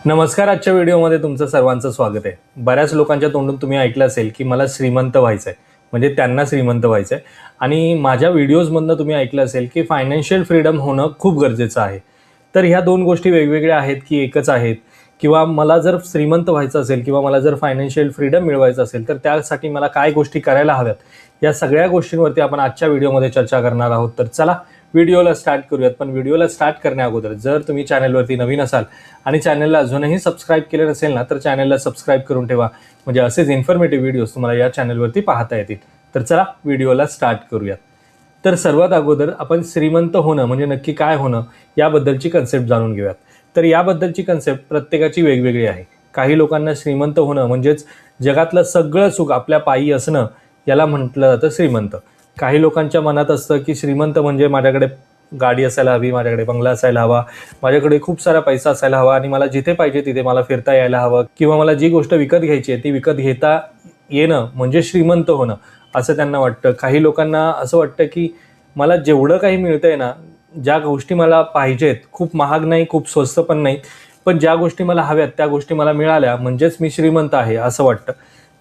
नमस्कार. आजच्या व्हिडिओमध्ये तुमचं सर्वांचं स्वागत आहे. बऱ्याच लोकांच्या तोंडून तुम्ही ऐकलं असेल की मला श्रीमंत व्हायचं आहे, म्हणजे त्यांना श्रीमंत व्हायचं आहे. आणि माझ्या व्हिडिओजमधनं तुम्ही ऐकलं असेल की फायनान्शियल फ्रीडम होणं खूप गरजेचं आहे. तर ह्या दोन गोष्टी वेगवेगळ्या आहेत की एकच आहेत? किंवा मला जर श्रीमंत व्हायचं असेल किंवा मला जर फायनान्शियल फ्रीडम मिळवायचं असेल तर त्यासाठी मला काय गोष्टी करायला हव्यात, या सगळ्या गोष्टींवरती आपण आजच्या व्हिडिओमध्ये चर्चा करणार आहोत. तर चला व्हिडिओला स्टार्ट करूयात. पण व्हिडिओला स्टार्ट करण्या अगोदर जर तुम्ही चॅनलवरती नवीन असाल आणि चॅनलला अजूनही सबस्क्राईब केलं नसेल ना, तर चॅनलला सबस्क्राईब करून ठेवा, म्हणजे असेच इन्फॉर्मेटिव्ह व्हिडिओज तुम्हाला या चॅनलवरती पाहता येतील. तर चला व्हिडिओला स्टार्ट करूयात. तर सर्वात अगोदर आपण श्रीमंत होणं म्हणजे नक्की काय होणं याबद्दलची कन्सेप्ट जाणून घेऊयात. तर याबद्दलची कन्सेप्ट प्रत्येकाची वेगवेगळी आहे. काही लोकांना श्रीमंत होणं म्हणजेच जगातलं सगळं सुख आपल्या पायी असणं, याला म्हटलं जातं श्रीमंत. काही लोकांच्या मनात असतं की श्रीमंत म्हणजे माझ्याकडे गाडी असायला हवी, माझ्याकडे बंगला असायला हवा, माझ्याकडे खूप सारा पैसा असायला हवा आणि मला जिथे पाहिजे तिथे मला फिरता यायला हवं, किंवा मला जी गोष्ट विकत घ्यायची आहे ती विकत घेता येणं म्हणजे श्रीमंत होणं, असं त्यांना वाटतं. काही लोकांना असं वाटतं की मला जेवढं काही मिळतंय ना, ज्या गोष्टी मला पाहिजेत, खूप महाग नाही खूप स्वस्त पण नाही, पण ज्या गोष्टी मला हव्यात त्या गोष्टी मला मिळाल्या म्हणजेच मी श्रीमंत आहे असं वाटतं.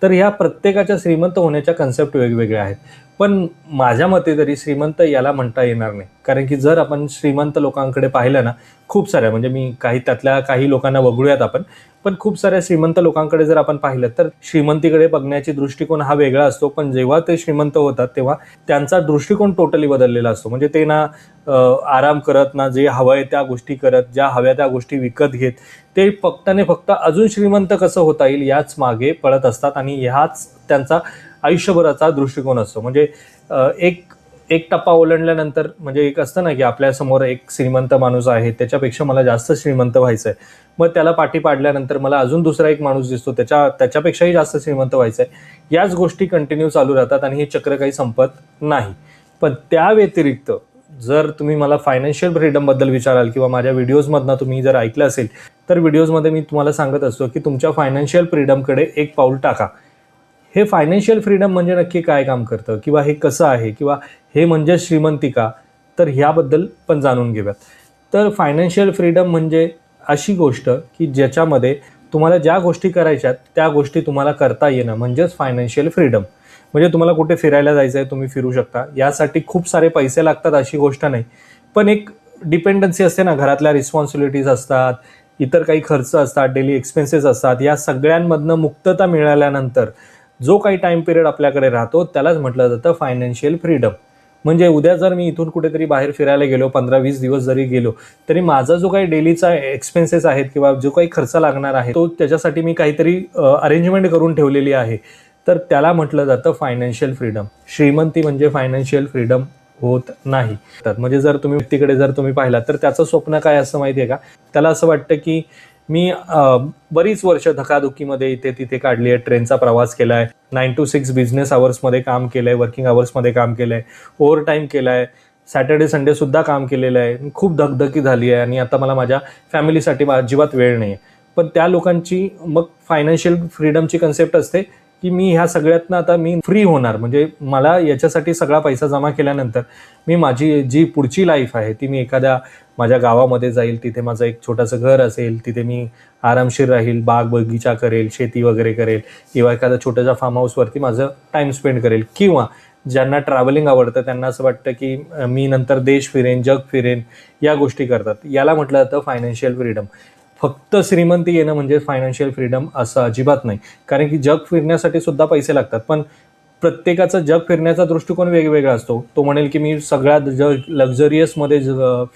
तर ह्या प्रत्येकाच्या श्रीमंत होण्याच्या कन्सेप्ट वेगवेगळ्या आहेत. पण माझ्या मते तरी श्रीमंत याला म्हणता येणार नाही. कारण की जर आपण श्रीमंत लोकांकडे पाहिलं ना, खूप साऱ्या, म्हणजे मी त्यातल्या काही लोकांना वगळूयात आपण, पण खूप साऱ्या श्रीमंत लोकांकडे जर आपण पाहिलं तर श्रीमंतीकडे बघण्याची दृष्टिकोन हा वेगळा असतो. पण जेव्हा ते श्रीमंत होतात तेव्हा त्यांचा दृष्टिकोन टोटली बदललेला असतो. म्हणजे ते ना आराम करत, ना जे हवं आहे त्या गोष्टी करत, ज्या हव्या त्या गोष्टी विकत घेत, ते फक्त अजून श्रीमंत कसं होता येईल याच मागे पळत असतात. आणि ह्याच त्यांचा आयुष्यभराचा दृष्टिकोन असतो. म्हणजे एक टप्पा ओलांडल्यानंतर, म्हणजे एक असतं ना की आपल्यासमोर एक श्रीमंत माणूस आहे, त्याच्यापेक्षा मला जास्त श्रीमंत व्हायचं आहे, मग त्याला पाठी पाडल्यानंतर मला अजून दुसरा एक माणूस दिसतो, त्याच्यापेक्षाही जास्त श्रीमंत व्हायचं आहे. याच गोष्टी कंटिन्यू चालू राहतात आणि हे चक्र काही संपत नाही. पण त्या व्यतिरिक्त जर तुम्ही मला फायनान्शियल फ्रीडमबद्दल विचाराल किंवा माझ्या व्हिडिओजमधनं तुम्ही जर ऐकलं असेल, तर व्हिडिओजमध्ये मी तुम्हाला सांगत असतो की तुमच्या फायनान्शियल फ्रीडमकडे एक पाऊल टाका. हे फायनान्शियल फ्रीडम म्हणजे नक्की काय काम करतं, किंवा हे कसं आहे, किंवा हे म्हणजे श्रीमंती का, तर ह्याबद्दल पण जाणून घेऊयात. तर फायनान्शियल फ्रीडम म्हणजे अशी गोष्ट की ज्याच्यामध्ये तुम्हाला ज्या गोष्टी करायच्यात त्या गोष्टी तुम्हाला करता येणं म्हणजेच फायनान्शियल फ्रीडम. म्हणजे तुम्हाला कुठे फिरायला जायचं आहे, तुम्ही फिरू शकता. यासाठी खूप सारे पैसे लागतात अशी गोष्ट नाही, पण एक डिपेंडन्सी असते ना, घरातल्या रिस्पॉन्सिबिलिटीज असतात, इतर काही खर्च असतात, डेली एक्सपेन्सेस असतात. या सगळ्यांमधनं मुक्तता मिळाल्यानंतर जो काही टाईम पिरियड आपल्याकडे राहतो त्यालाच म्हटलं जातं फायनान्शियल फ्रीडम. म्हणजे उद्या जर मी इथून कुठेतरी बाहेर फिरायला गेलो, 15-20 दिवस जरी गेलो, तरी माझा जो काही डेलीचा एक्सपेन्सेस आहेत किंवा जो काही खर्च लागणार आहे तो त्याच्यासाठी मी काहीतरी अरेंजमेंट करून ठेवलेली आहे, तर त्याला म्हटलं जातं फायनान्शियल फ्रीडम. श्रीमंती म्हणजे फायनान्शियल फ्रीडम होत नाही. म्हणजे जर तुम्ही व्यक्तीकडे जर तुम्ही पाहिलात तर त्याचं स्वप्न काय असं माहिती आहे का, त्याला असं वाटतं की मी बरीच वर्ष धकाधुकीमध्ये इथे तिथे काढली आहे, ट्रेनचा प्रवास केला आहे, 9 to 6 बिझनेस आवर्समध्ये काम केलं आहे, वर्किंग आवर्समध्ये काम केलं आहे, ओव्हर टाईम केला आहे, सॅटर्डे संडेसुद्धा काम केलेलं आहे, खूप धगधगी झाली आहे आणि आता मला माझ्या फॅमिलीसाठी अजिबात वेळ नाही आहे. पण त्या लोकांची मग फायनान्शियल फ्रीडमची कन्सेप्ट असते की मी ह्या सगळ्यातनं आता मी फ्री होणार, म्हणजे मला याच्यासाठी सगळा पैसा जमा केल्यानंतर मी माझी जी पुढची लाईफ आहे ती मी एखाद्या माझ्या गावामध्ये जाईल, तिथे माझं एक छोटंसं घर असेल, तिथे मी आरामशीर राहील, बाग बगीचा करेल, शेती वगैरे करेल, किंवा एखाद्या छोट्याशा फार्म हाऊसवरती माझं टाईम स्पेंड करेल. किंवा ज्यांना ट्रॅव्हलिंग आवडतं त्यांना असं वाटतं की मी नंतर देश फिरेन, जग फिरेन, या गोष्टी करतात. याला म्हटलं जातं फायनान्शियल फ्रीडम. फक्त श्रीमंती येणं म्हणजे फायनान्शियल फ्रीडम असं अजिबात नाही. कारण की जग फिरण्यासाठी सुद्धा पैसे लागतात, पण प्रत्येकाचा जग फिरण्याचा दृष्टिकोन वेगवेगळा असतो. तो म्हणेल की मी सगळ्या लक्झरियसमध्ये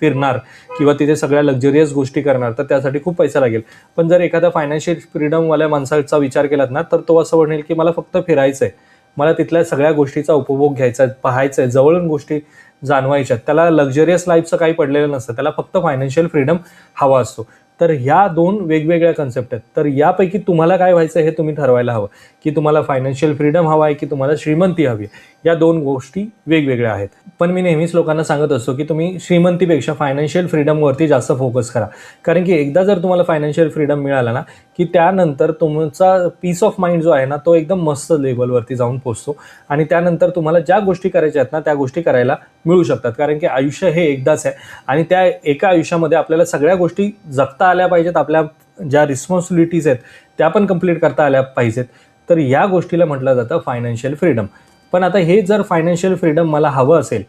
फिरणार किंवा तिथे सगळ्या लक्झरियस गोष्टी करणार, तर त्यासाठी खूप पैसा लागेल. पण जर एखाद्या फायनान्शियल फ्रीडमवाल्या माणसाचा विचार केलात ना, तर तो असं म्हणेल की मला फक्त फिरायचं आहे, मला तिथल्या सगळ्या गोष्टीचा उपभोग घ्यायचा आहे, पाहायचं आहे, जवळून गोष्टी जाणवायच्यात. त्याला लक्झरियस लाईफचं काही पडलेलं नसतं, त्याला फक्त फायनान्शियल फ्रीडम हवा असतो. तर ह्या दोन वेगवेगळ्या कन्सेप्ट आहेत. तर यापैकी तुम्हाला काय व्हायचं हे तुम्ही ठरवायला हवं, की तुम्हाला फायनान्शियल फ्रीडम हवा आहे की तुम्हाला श्रीमंती हवी आहे. या दोन गोष्टी वेगवेगळ्या आहेत. पण मी नेहमीच लोकांना सांगत असतो की तुम्ही श्रीमंतीपेक्षा फायनान्शियल फ्रीडमवरती जास्त फोकस करा. कारण की एकदा जर तुम्हाला फायनान्शियल फ्रीडम मिळाला ना, की त्यानंतर तुमचा पीस ऑफ माइंड जो आहे ना, तो एकदम मस्त लेवलवरती जाऊन पोहोचतो आणि त्यानंतर तुम्हाला ज्या गोष्टी करायच्या आहेत ना, त्या गोष्टी करायला मिळू शकतात. कारण की आयुष्य हे एकदाच आहे आणि त्या एका आयुष्यामध्ये आपल्याला सगळ्या गोष्टी जगता आल्या पाहिजेत. आपल्या ज्या रिस्पॉन्सिबिलिटीज आहेत त्या पण कंप्लीट करता आल्या पाहिजेत. तर या गोष्टीला म्हटलं जातं फायनान्शियल फ्रीडम. पण आता हे जर फायनान्शियल फ्रीडम मला हवं असेल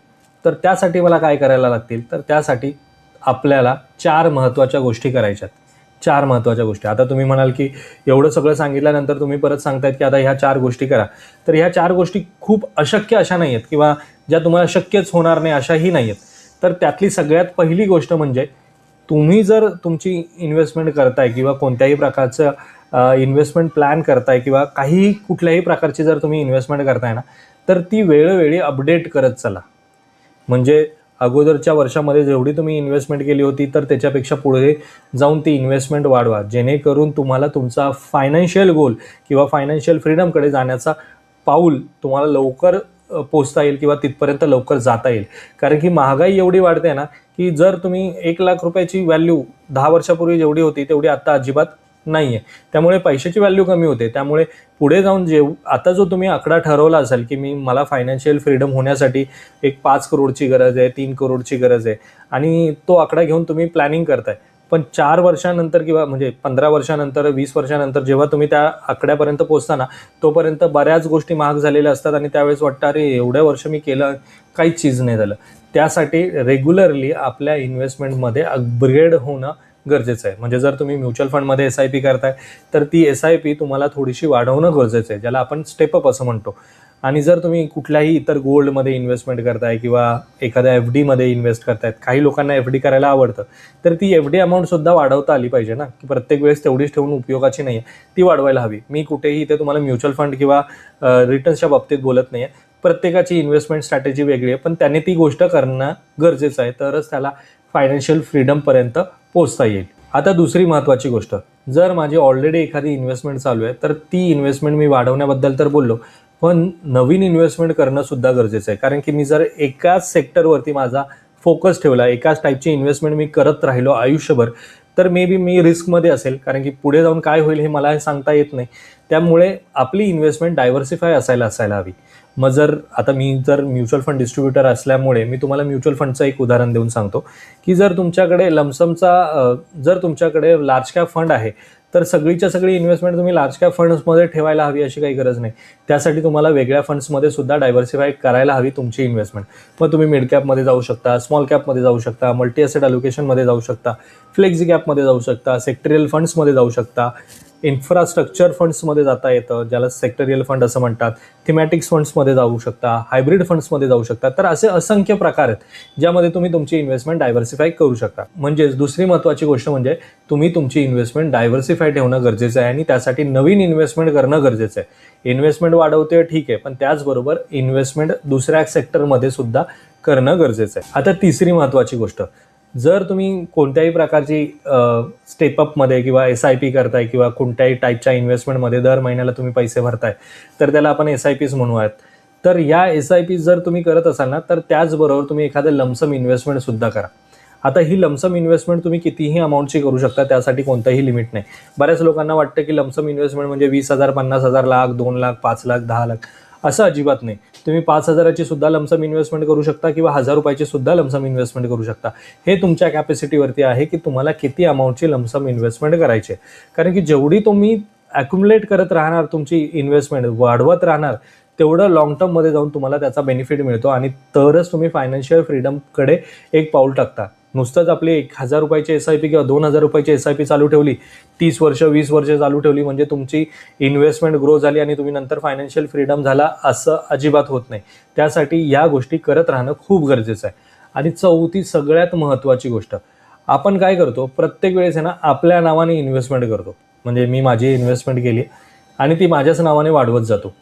तर त्यासाठी मला काय करायला लागतील, तर त्यासाठी आपल्याला 4 महत्त्वाच्या गोष्टी करायच्यात. 4 महत्त्वाच्या गोष्टी. आता तुम्ही म्हणाल की एवढं सगळं सांगितल्यानंतर तुम्ही परत सांगतायत की आता ह्या 4 गोष्टी करा. तर ह्या 4 गोष्टी खूप अशक्य अशा नाही आहेत किंवा ज्या तुम्हाला शक्यच होणार नाही अशाही नाही आहेत. तर त्यातली सगळ्यात पहिली गोष्ट म्हणजे तुम्ही जर तुमची इन्व्हेस्टमेंट करताय किंवा कोणत्याही प्रकारचं इन्व्हेस्टमेंट प्लॅन करताय किंवा काहीही कुठल्याही प्रकारची जर तुम्ही इन्व्हेस्टमेंट करताय ना, तर ती वेळोवेळी अपडेट करत चला. म्हणजे अगोदरच्या वर्षामध्ये जेवढी तुम्ही इन्व्हेस्टमेंट केली होती तर त्याच्यापेक्षा पुढे जाऊन ती इन्व्हेस्टमेंट वाढवा, जेणेकरून तुम्हाला तुमचा फायनान्शियल गोल किंवा फायनान्शियल फ्रीडमकडे जाण्याचा पाऊल तुम्हाला लवकर पोचता येईल किंवा तिथपर्यंत लवकर जाता येईल. कारण की महागाई एवढी वाढते ना, की जर तुम्ही 1,00,000 रुपयाची व्हॅल्यू 10 वर्षापूर्वी जेवढी होती तेवढी आता अजिबात नाही आहे. त्यामुळे पैशाची व्हॅल्यू कमी होते. त्यामुळे पुढे जाऊन आता जो तुम्ही आकडा ठरवला असेल की मला फायनान्शियल फ्रीडम होण्यासाठी एक 5 करोडची गरज आहे, 3 करोडची गरज आहे आणि तो आकडा घेऊन तुम्ही प्लॅनिंग करताय. पण 4 वर्षानंतर किंवा म्हणजे 15 वर्षानंतर, 20 वर्षानंतर जेव्हा तुम्ही त्या आकड्यापर्यंत पोहोचता ना, तोपर्यंत बऱ्याच गोष्टी महाग झालेल्या असतात आणि त्यावेळेस वाटतं अरे एवढ्या वर्ष मी केलं, काहीच चीज नाही झालं. त्यासाठी रेग्युलरली आपल्या इन्व्हेस्टमेंटमध्ये अपग्रेड होणं गरजेचं आहे. म्हणजे जर तुम्ही म्युच्युअल फंडमध्ये SIP करताय तर ती SIP तुम्हाला थोडीशी वाढवणं गरजेचं आहे, ज्याला आपण स्टेपअप असं म्हणतो. आणि जर तुम्ही कुठल्याही इतर गोल्डमध्ये इन्व्हेस्टमेंट करताय किंवा एखाद्या FDमध्ये इन्व्हेस्ट करतायत, काही लोकांना FD करायला आवडतं, तर ती FD अमाऊंटसुद्धा वाढवता आली पाहिजे ना, की प्रत्येक वेळेस तेवढीच ठेवून उपयोगाची नाही आहे, ती वाढवायला हवी. मी कुठेही इथे तुम्हाला म्युच्युअल फंड किंवा रिटर्न्सच्या बाबतीत बोलत नाही आहे. प्रत्येकाची इन्व्हेस्टमेंट स्ट्रॅटेजी वेगळी आहे, पण त्याने ती गोष्ट करणं गरजेचं आहे, तरच त्याला फायनान्शियल फ्रीडमपर्यंत पोचता येईल. आता दुसरी महत्त्वाची गोष्ट, जर माझी ऑलरेडी एखादी इन्व्हेस्टमेंट चालू आहे तर ती इन्व्हेस्टमेंट मी वाढवण्याबद्दल तर बोललो, पण नवीन इन्व्हेस्टमेंट करणं सुद्धा गरजेचं आहे. कारण की मी जर एकाच सेक्टरवरती माझा फोकस ठेवला, एकाच टाईपची इन्व्हेस्टमेंट मी करत राहिलो आयुष्यभर, तर मे बी मी रिस्कमध्ये असेल. कारण की पुढे जाऊन काय होईल हे मला सांगता येत नाही. त्यामुळे आपली इन्व्हेस्टमेंट डायव्हर्सिफाय असायला हवी. मग आता मी जर म्युच्युअल फंड डिस्ट्रीब्युटर असल्यामुळे मी तुम्हाला म्युच्युअल फंडचं एक उदाहरण देऊन सांगतो की जर तुमच्याकडे जर तुमच्याकडे लार्ज कॅप फंड आहे तर सगळीच्या सगळी इन्व्हेस्टमेंट तुम्ही लार्ज कॅप फंड्समध्ये ठेवायला हवी अशी काही गरज नाही. त्यासाठी तुम्हाला वेगळ्या फंड्समध्ये सुद्धा डायव्हर्सिफाय करायला हवी तुमची इन्व्हेस्टमेंट. मग तुम्ही मिड कॅपमध्ये जाऊ शकता, स्मॉल कॅपमध्ये जाऊ शकता, मल्टी ॲसेट अलोकेशनमध्ये जाऊ शकता, फ्लेक्झी कॅपमध्ये जाऊ शकता, सेक्टरियल फंड्समध्ये जाऊ शकता, इन्फ्रास्ट्रक्चर फंड्समध्ये जाता येतं, ज्याला सेक्टरियल फंड असं म्हणतात, थीमॅटिक्स फंड्समध्ये जाऊ शकता, हायब्रिड फंड्समध्ये जाऊ शकता. तर असे असंख्य प्रकार आहेत ज्यामध्ये तुम्ही तुमची इन्व्हेस्टमेंट डायव्हर्सिफाय करू शकता. म्हणजेच दुसरी महत्त्वाची गोष्ट म्हणजे तुम्ही तुमची इन्व्हेस्टमेंट डायव्हर्सिफाय ठेवणं गरजेचं आहे आणि त्यासाठी नवीन इन्व्हेस्टमेंट करणं गरजेचं आहे. इन्व्हेस्टमेंट वाढवते ठीक आहे, पण त्याचबरोबर इन्व्हेस्टमेंट दुसऱ्या सेक्टरमध्ये सुद्धा करणं गरजेचं आहे. आता तिसरी महत्त्वाची गोष्ट, जर तुम्ही कोणत्याही प्रकारची स्टेपअपमध्ये किंवा SIP करताय किंवा कोणत्याही टाईपच्या इन्व्हेस्टमेंटमध्ये दर महिन्याला तुम्ही पैसे भरताय, तर त्याला आपण SIPs म्हणूयात. तर या SIPs जर तुम्ही करत असाल ना, तर त्याचबरोबर तुम्ही एखादं लमसम इन्व्हेस्टमेंटसुद्धा करा. आता ही लमसम इन्व्हेस्टमेंट तुम्ही कितीही अमाऊंटची करू शकता, त्यासाठी कोणतंही लिमिट नाही. बऱ्याच लोकांना वाटतं की लमसम इन्व्हेस्टमेंट म्हणजे 20,000, 50,000, लाख, 2 लाख, 5 लाख, 10 लाख, असं अजिबात नाही. तुम्ही 5,000ची सुद्धा लमसम इन्व्हेस्टमेंट करू शकता किंवा 1,000 रुपयाची सुद्धा लमसम इन्व्हेस्टमेंट करू शकता. हे तुमच्या कॅपॅसिटीवरती आहे की तुम्हाला किती अमाऊंटची लमसम इन्व्हेस्टमेंट करायची आहे. कारण की जेवढी तुम्ही ॲक्युमुलेट करत राहणार, तुमची इन्व्हेस्टमेंट वाढवत राहणार, तेवढं लॉंग टर्ममध्ये जाऊन तुम्हाला त्याचा बेनिफिट मिळतो आणि तरच तुम्ही फायनान्शियल फ्रीडमकडे एक पाऊल टाकता. नुसतंच आपली 1,000 रुपयाची SIP किंवा 2,000 रुपयाची SIP चालू ठेवली, 30 वर्ष 20 वर्ष चालू ठेवली म्हणजे तुमची इन्व्हेस्टमेंट ग्रो झाली आणि तुम्ही नंतर फायनान्शियल फ्रीडम झाला असं अजिबात होत नाही. त्यासाठी या गोष्टी करत राहणं खूप गरजेचं आहे. आणि चौथी सगळ्यात महत्त्वाची गोष्ट, आपण काय करतो, प्रत्येक वेळेस आहे ना आपल्या नावाने इन्व्हेस्टमेंट करतो. म्हणजे मी माझी इन्व्हेस्टमेंट केली आणि ती माझ्याच नावाने वाढवत जातो.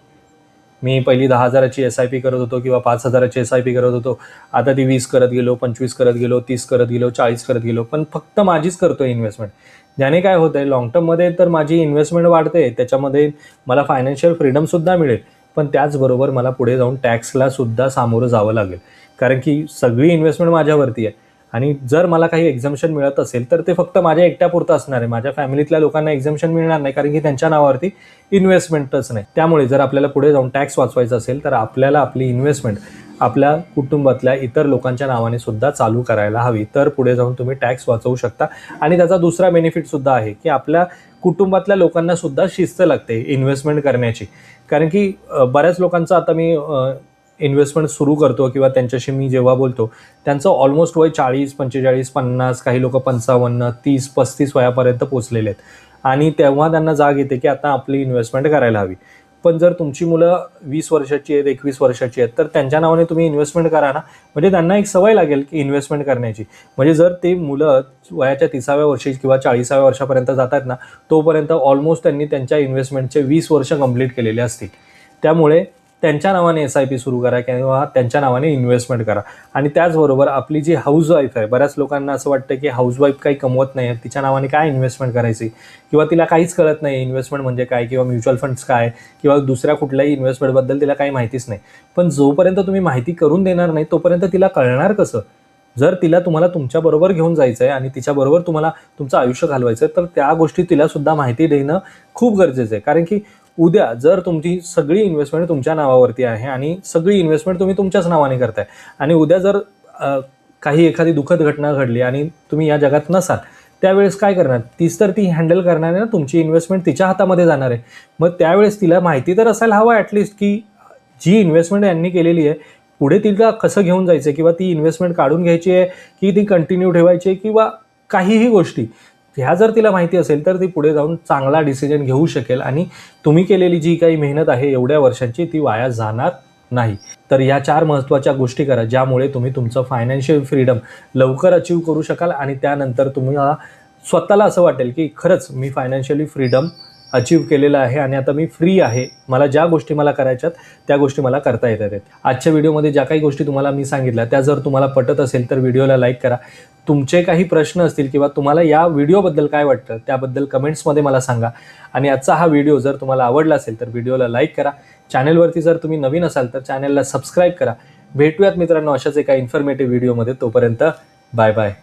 मी पहिली 10,000ची SIP करत होतो किंवा 5,000ची SIP करत होतो, आता ती 20 करत गेलो, 25 करत गेलो, 30 करत गेलो, 40 करत गेलो, पण फक्त माझीच करतोय इन्व्हेस्टमेंट. ज्याने काय होतंय, लॉंग टर्ममध्ये तर माझी इन्व्हेस्टमेंट वाढते, त्याच्यामध्ये मला फायनान्शियल फ्रीडमसुद्धा मिळेल, पण त्याचबरोबर मला पुढे जाऊन टॅक्सला सुद्धा सामोरं जावं लागेल, कारण की सगळी इन्व्हेस्टमेंट माझ्यावरती आहे. आणि जर मला काही एक्झम्पशन मिळत असेल तर ते फक्त माझ्या एकट्यापुरतं असणार आहे. माझ्या फॅमिलीतल्या लोकांना एक्झम्पशन मिळणार नाही, कारण की त्यांच्या नावावरती इन्व्हेस्टमेंटच नाही. त्यामुळे जर आपल्याला पुढे जाऊन टॅक्स वाचवायचा असेल तर आपल्याला आपली इन्व्हेस्टमेंट आपल्या कुटुंबातल्या इतर लोकांच्या नावाने सुद्धा चालू करायला हवी. तर पुढे जाऊन तुम्ही टॅक्स वाचवू शकता. आणि त्याचा दुसरा बेनिफिट सुद्धा आहे की आपल्या कुटुंबातल्या लोकांना सुद्धा शिस्त लागते इन्व्हेस्टमेंट करण्याची. कारण की बऱ्याच लोकांचं आता मी इन्व्हेस्टमेंट सुरू करतो किंवा त्यांच्याशी मी जेव्हा बोलतो, त्यांचं ऑलमोस्ट वय 40, 45, 50, काही लोक 55, 30, 35 वयापर्यंत पोचलेले आहेत. आणि तेव्हा त्यांना जाग येते की आता आपली इन्व्हेस्टमेंट करायला हवी. पण जर तुमची मुलं 20 वर्षाची आहेत, 21 वर्षाची आहेत, तर त्यांच्या नावाने तुम्ही इन्व्हेस्टमेंट करा ना, म्हणजे त्यांना एक सवय लागेल की इन्व्हेस्टमेंट करण्याची. म्हणजे जर ते मुलं वयाच्या 30व्या वर्षी किंवा 40व्या वर्षापर्यंत जातात ना, तोपर्यंत ऑलमोस्ट त्यांनी त्यांच्या इन्व्हेस्टमेंटचे 20 वर्ष कंप्लीट केलेले असतील. त्यामुळे त्यांच्या नावाने SIP सुरू करा किंवा त्यांच्या नावाने इन्व्हेस्टमेंट करा. आणि त्याचबरोबर आपली जी हाऊसवाईफ आहे, बऱ्याच लोकांना असं वाटतं की हाऊसवाईफ काही कमवत नाही, तिच्या नावाने काय इन्व्हेस्टमेंट करायची, किंवा तिला काहीच कळत नाही इन्व्हेस्टमेंट म्हणजे काय, किंवा म्युच्युअल फंड्स काय, किंवा दुसऱ्या कुठल्याही इन्व्हेस्टमेंटबद्दल तिला काही माहितीच नाही. पण जोपर्यंत तुम्ही माहिती करून देणार नाही तोपर्यंत तिला कळणार कसं? जर तुम्हाला तुमच्याबरोबर घेऊन जायचं आहे आणि तिच्याबरोबर तुम्हाला तुमचं आयुष्य घालवायचं आहे, तर त्या गोष्टी तिला सुद्धा माहिती देणं खूप गरजेचं आहे. कारण की उद्या जर तुमची सगळी इन्व्हेस्टमेंट तुमच्या नावावरती आहे आणि सगळी इन्व्हेस्टमेंट तुम्ही तुमच्याच नावाने करताय, आणि उद्या जर काही एखादी दुःखद घटना घडली आणि तुम्ही या जगात नसाल, त्यावेळेस काय करणार? तीच तर ती हँडल करणार आहे ना, तुमची इन्व्हेस्टमेंट तिच्या हातामध्ये जाणार आहे. मग त्यावेळेस तिला माहिती तर असायला हवं ॲटलिस्ट की जी इन्व्हेस्टमेंट यांनी केलेली आहे पुढे तिला कसं घेऊन जायचं आहे, किंवा ती इन्व्हेस्टमेंट काढून घ्यायची आहे की ती कंटिन्यू ठेवायची आहे, किंवा काहीही गोष्टी ह्या जर तिला माहिती असेल तर ती पुढे जाऊन चांगला डिसिजन घेऊ शकेल आणि तुम्ही केलेली जी काही मेहनत आहे एवढ्या वर्षांची ती वाया जाणार नाही. तर या 4 महत्त्वाच्या गोष्टी करा ज्यामुळे तुम्ही तुमचं फायनान्शियल फ्रीडम लवकर अचीव करू शकाल आणि त्यानंतर तुम्हाला स्वतःला असं वाटेल की खरंच मी फायनान्शियली फ्रीडम अचीव केलेलं आहे आणि आता मी फ्री आहे. मला ज्या गोष्टी मला करायच्यात त्या गोष्टी मला करता येतात. आजच्या व्हिडिओमध्ये ज्या काही गोष्टी तुम्हाला मी सांगितल्या त्या जर तुम्हाला पटत असेल तर व्हिडिओला लाईक करा. तुमचे काही प्रश्न असतील किंवा तुम्हाला या व्हिडिओबद्दल काय वाटतं त्याबद्दल कमेंट्समध्ये मला सांगा. आणि आजचा हा व्हिडिओ जर तुम्हाला आवडला असेल तर व्हिडिओला लाईक करा. चॅनलवरती जर तुम्ही नवीन असाल तर चॅनलला सबस्क्राईब करा. भेटूयात मित्रांनो अशाच एका इन्फॉर्मेटिव्ह व्हिडिओमध्ये. तोपर्यंत बाय बाय.